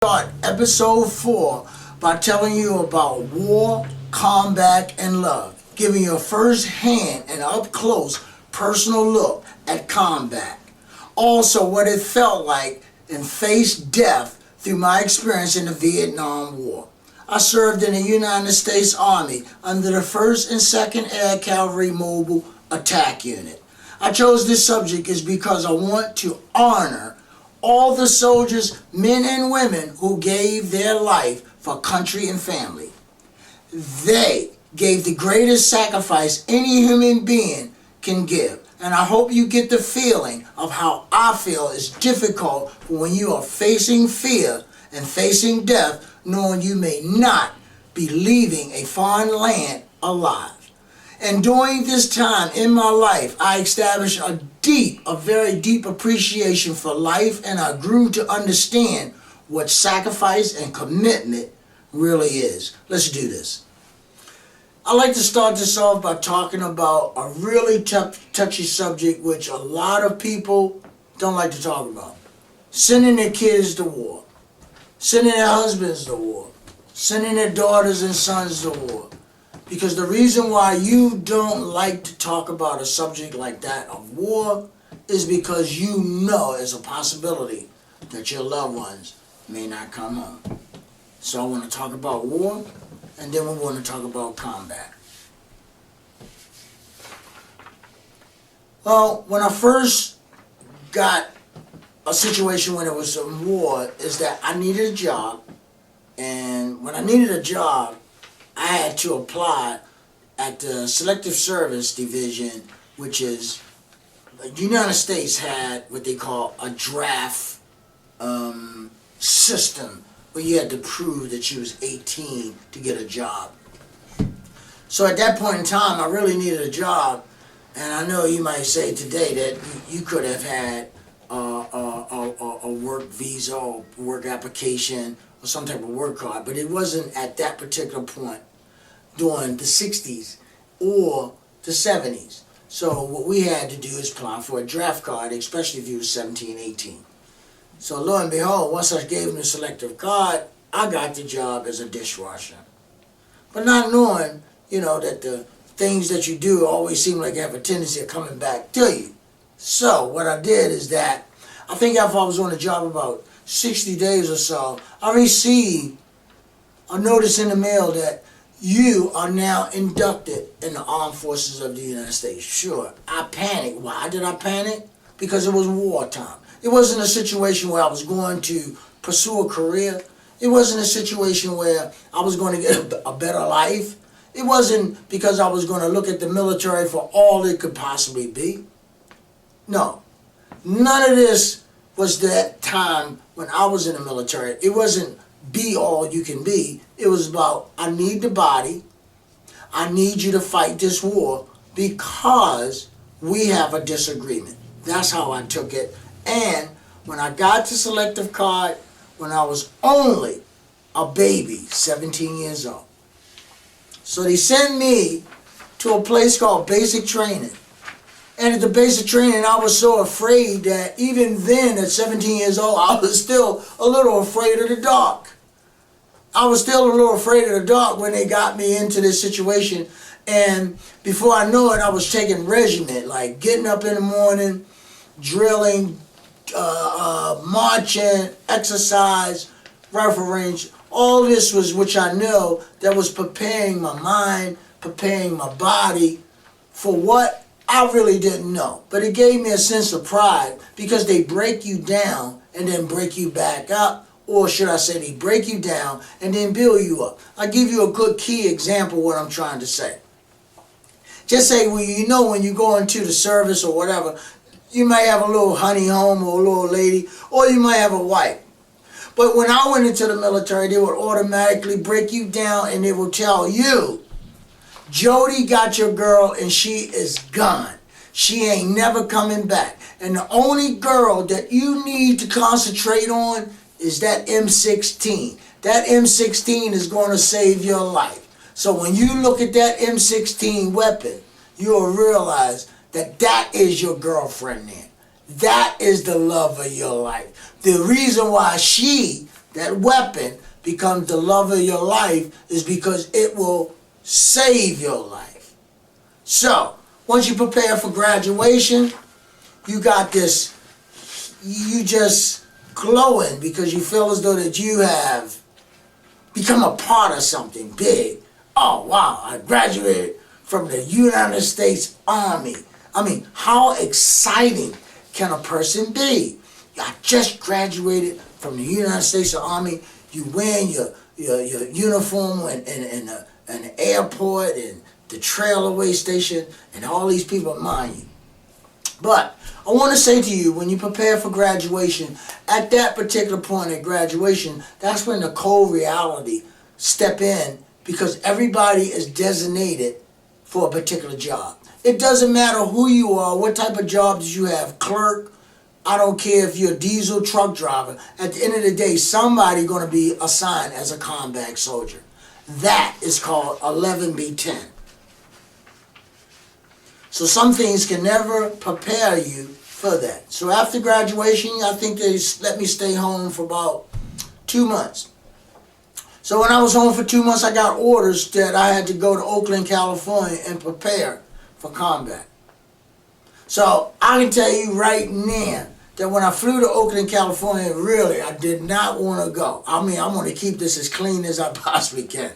Start episode 4 by telling you about war, combat, and love, giving you a first-hand and up-close personal look at combat. Also, what it felt like and faced death through my experience in the Vietnam War. I served in the United States Army under the 1st and 2nd Air Cavalry Mobile Attack Unit. I chose this subject is because I want to honor all the soldiers, men and women, who gave their life for country and family. They gave the greatest sacrifice any human being can give. And I hope you get the feeling of how I feel is difficult when you are facing fear and facing death, knowing you may not be leaving a foreign land alive. And during this time in my life, I established a very deep appreciation for life, and I grew to understand what sacrifice and commitment really is. Let's do this. I'd like to start this off by talking about a really touchy subject which a lot of people don't like to talk about. Sending their kids to war. Sending their husbands to war. Sending their daughters and sons to war. Because the reason why you don't like to talk about a subject like that of war is because you know there's a possibility that your loved ones may not come home. So I want to talk about war, and then we want to talk about combat. Well, when I first got a situation when there was some war, is that I needed a job, and when I needed a job, I had to apply at the Selective Service division, which is, the United States had what they call a draft system, where you had to prove that you was 18 to get a job. So at that point in time, I really needed a job, and I know you might say today that you could have had a work visa or work application or some type of work card, but it wasn't at that particular point during the 60s or the 70s. So what we had to do is apply for a draft card, especially if you were 17, 18. So lo and behold, once I gave them the selective card, I got the job as a dishwasher. But not knowing, that the things that you do always seem like they have a tendency of coming back to you. So what I did is that, I think if I was on the job about 60 days or so, I received a notice in the mail that you are now inducted in the Armed Forces of the United States. Sure, I panicked. Why did I panic? Because it was wartime. It wasn't a situation where I was going to pursue a career. It wasn't a situation where I was going to get a better life. It wasn't because I was going to look at the military for all it could possibly be. No. None of this was that time when I was in the military. It wasn't be all you can be. It was about, I need the body. I need you to fight this war because we have a disagreement. That's how I took it. And when I got the selective card, when I was only a baby, 17 years old. So they sent me to a place called basic training. And at the basic training, I was so afraid that even then, at 17 years old, I was still a little afraid of the dark. I was still a little afraid of the dark when they got me into this situation. And before I know it, I was taking regiment, like getting up in the morning, drilling, marching, exercise, rifle range. All this was, which I know, that was preparing my mind, preparing my body for what I really didn't know. But it gave me a sense of pride because they break you down and then break you back up. Or should I say they break you down and then build you up. I'll give you a good key example of what I'm trying to say. Just say, well, when you go into the service or whatever, you might have a little honey home or a little lady, or you might have a wife. But when I went into the military, they would automatically break you down and they will tell you, Jody got your girl and she is gone. She ain't never coming back. And the only girl that you need to concentrate on is that M16. That M16 is going to save your life. So when you look at that M16 weapon, you'll realize that that is your girlfriend then. That is the love of your life. The reason why she that weapon becomes the love of your life is because it will save your life. So, once you prepare for graduation, you got this, you just glowing because you feel as though that you have become a part of something big. Oh, wow, I graduated from the United States Army. I mean, how exciting can a person be? I just graduated from the United States Army. You wearing your uniform in the airport and the trailaway station, and all these people admire you. But I want to say to you, when you prepare for graduation, at that particular point at graduation, that's when the cold reality step in, because everybody is designated for a particular job. It doesn't matter who you are, what type of jobs you have, clerk, I don't care if you're a diesel truck driver. At the end of the day, somebody going to be assigned as a combat soldier. That is called 11B10. So some things can never prepare you for that. So after graduation, I think they let me stay home for about 2 months. So when I was home for 2 months, I got orders that I had to go to Oakland, California and prepare for combat. So I can tell you right now that when I flew to Oakland, California, really, I did not want to go. I mean, I want to keep this as clean as I possibly can.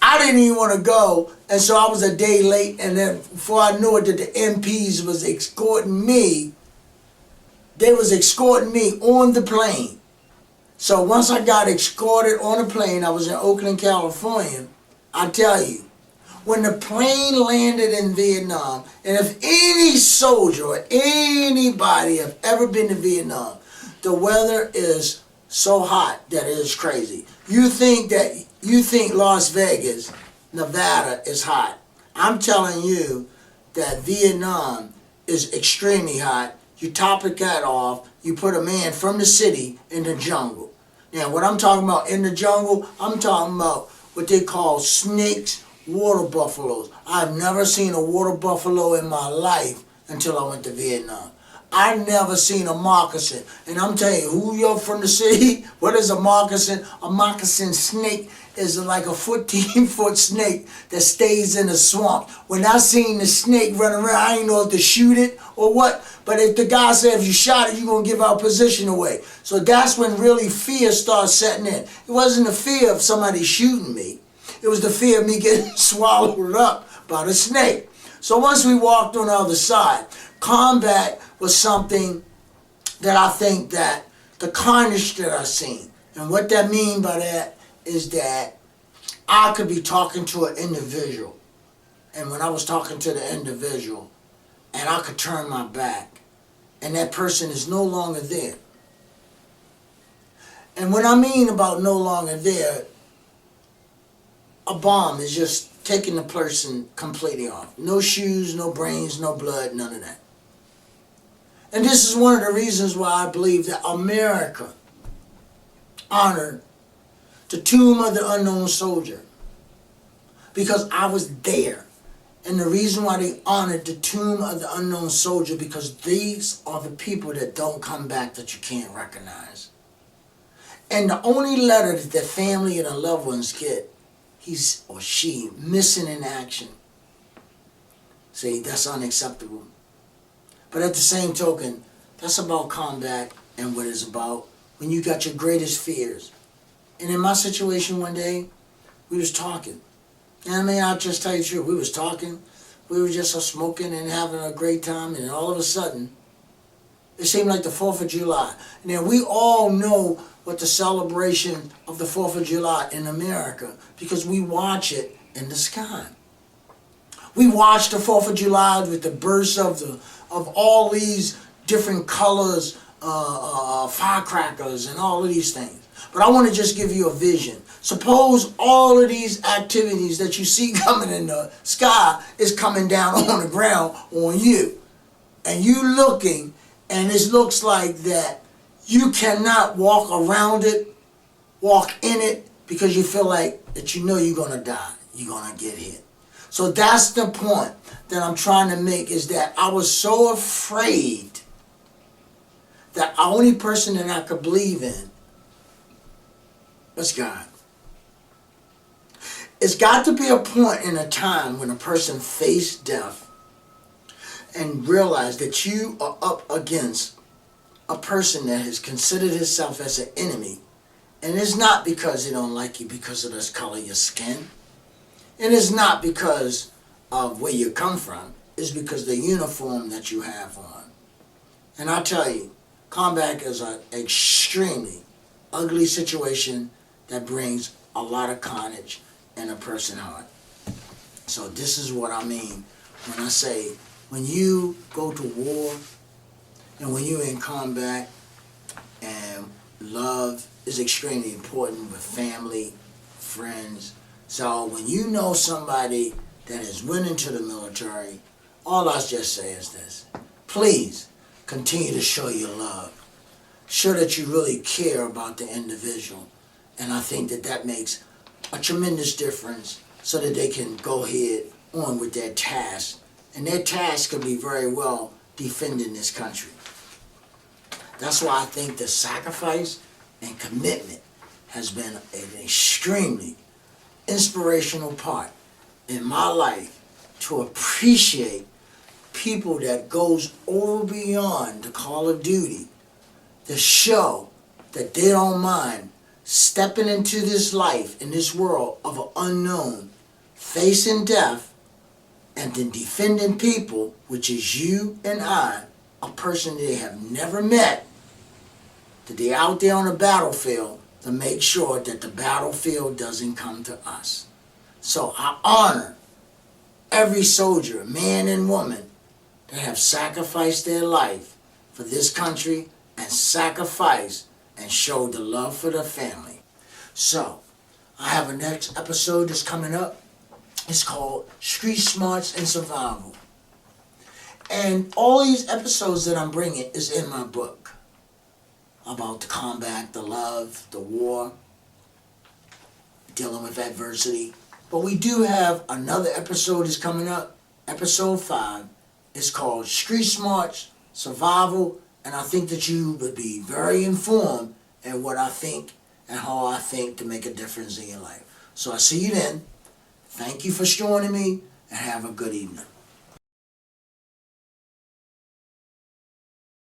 I didn't even want to go, and so I was a day late, and then before I knew it, that the MPs was escorting me. They was escorting me on the plane. So once I got escorted on the plane, I was in Oakland, California. I tell you, when the plane landed in Vietnam, and if any soldier or anybody have ever been to Vietnam, the weather is so hot that it is crazy. You think Las Vegas, Nevada is hot. I'm telling you that Vietnam is extremely hot. You top it that off, you put a man from the city in the jungle. Now what I'm talking about in the jungle, I'm talking about what they call snakes, water buffaloes. I've never seen a water buffalo in my life until I went to Vietnam. I never seen a moccasin. And I'm telling you, who you're from the city, what is a moccasin? A moccasin snake is like a 14-foot snake that stays in the swamp. When I seen the snake run around, I didn't know if to shoot it or what. But if the guy said if you shot it, you're going to give our position away. So that's when really fear starts setting in. It wasn't the fear of somebody shooting me. It was the fear of me getting swallowed up by the snake. So once we walked on the other side, combat was something that I think that the carnage that I seen. And what that mean by that is that I could be talking to an individual. And when I was talking to the individual, and I could turn my back, and that person is no longer there. And what I mean about no longer there, a bomb is just taking the person completely off. No shoes, no brains, no blood, none of that. And this is one of the reasons why I believe that America honored the tomb of the unknown soldier. Because I was there. And the reason why they honored the tomb of the unknown soldier, because these are the people that don't come back that you can't recognize. And the only letter that their family and their loved ones get, he's or she missing in action. See, that's unacceptable. But at the same token, that's about combat and what it's about when you got your greatest fears. And in my situation one day, we was talking. And I mean, I'll just tell you the truth. We was talking. We were just smoking and having a great time. And all of a sudden, it seemed like the 4th of July. Now, we all know what the celebration of the 4th of July in America, because we watch it in the sky. We watch the 4th of July with the bursts of all these different colors, firecrackers and all of these things. But I want to just give you a vision. Suppose all of these activities that you see coming in the sky is coming down on the ground on you. And you looking, and it looks like that you cannot walk around it, walk in it, because you feel like that you know you're going to die. You're going to get hit. So that's the point that I'm trying to make, is that I was so afraid that the only person that I could believe in was God. It's got to be a point in a time when a person faced death and realized that you are up against a person that has considered himself as an enemy. And it's not because they don't like you because of the color of your skin. And it's not because of where you come from. It's because of the uniform that you have on. And I tell you, combat is an extremely ugly situation that brings a lot of carnage in a person's heart. So this is what I mean when I say, when you go to war and when you're in combat, and love is extremely important with family, friends. So when you know somebody that has went into the military, all I just say is this: please continue to show your love. Show that you really care about the individual. And I think that that makes a tremendous difference so that they can go ahead on with their task. And their task could be very well defending this country. That's why I think the sacrifice and commitment has been an extremely inspirational part in my life to appreciate people that goes over beyond the call of duty to show that they don't mind stepping into this life, in this world of an unknown, facing death, and then defending people, which is you and I, a person they have never met, that they're out there on the battlefield to make sure that the battlefield doesn't come to us. So I honor every soldier, man and woman, that have sacrificed their life for this country and sacrificed and showed the love for their family. So, I have a next episode that's coming up. It's called Street Smarts and Survival. And all these episodes that I'm bringing is in my book about the combat, the love, the war, dealing with adversity. But we do have another episode that's coming up, episode 5. It's called Street Smarts, Survival, and I think that you would be very informed in what I think and how I think to make a difference in your life. So I see you then. Thank you for joining me, and have a good evening.